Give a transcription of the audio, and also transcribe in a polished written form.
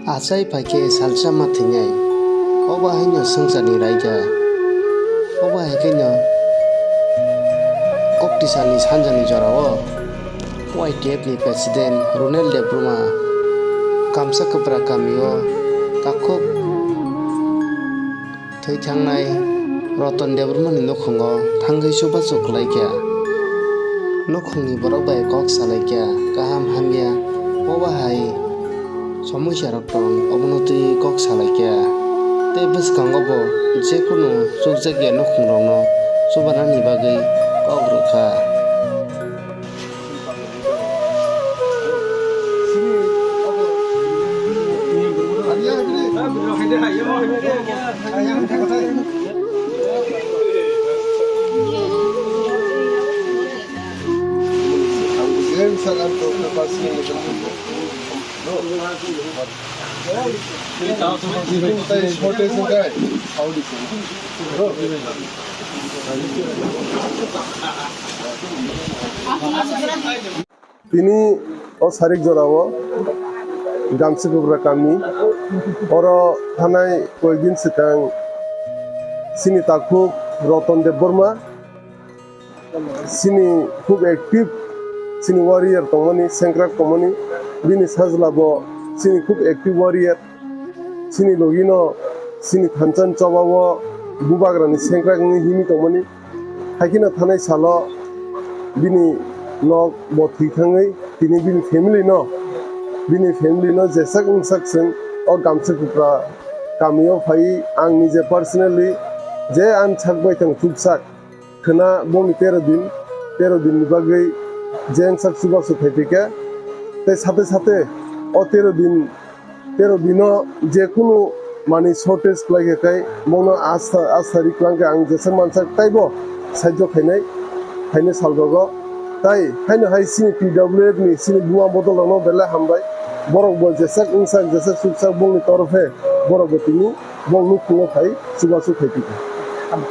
Achai paike salsa mathingai oba haino sungsani raija oba haikaino koktisani sanjani jorao YTF ni president Ronald Debruma kamsa kapra kamio kakok thai thangnai Roton Debruma ni nokhongo thangai soba choklaikya nokhongni borok bai kok salaikya kaham hamya oba hai সমস্যা রকম অবনতি cock সালাইকা তৈ বসকাঙ্গব যে কোনো সুখ জায়গা নখুংরং সুবানানি বাগৈ cock রখা তিনি ও সারিক জড়াবো গামসা গোবরা কামি ওর থানায় কয়েকদিন সিকাং সিনি তাকুব রতন দেববর্মা সিনি খুব অ্যাক্টিভ সিনি ওয়ারিয়ার তমনি সেংক্রাক তমনি বিনি সাজলাবো সিনি খুব অ্যাক্টিভ ওয়ারিয়ার সিনি লগিনো সিনি থানচান চবাবো বুবাগ্রানি সেংক্রাকনি হিমি তমনি হাইকিনা থানায় সালো বিনি nok bo thikhangai tini bini family no jesak ungsak sing o gamsa kupra kamio phai ang nije personally je an chakbai thang chupsak khana boni 13 din ni bagai jeng sak suba su thaipike te sate o 13 dino je kuno mani shortage lage kai mono astari klangke ang jesa mansak taibo sajjo khaine salgogo তাই হাইনো high Sini PWF ni sini buang botol no bela hambai borok bo jesak ingsak jesak subsak bongni torfe borok bo tini bong nu khungo khai subasu khaiti am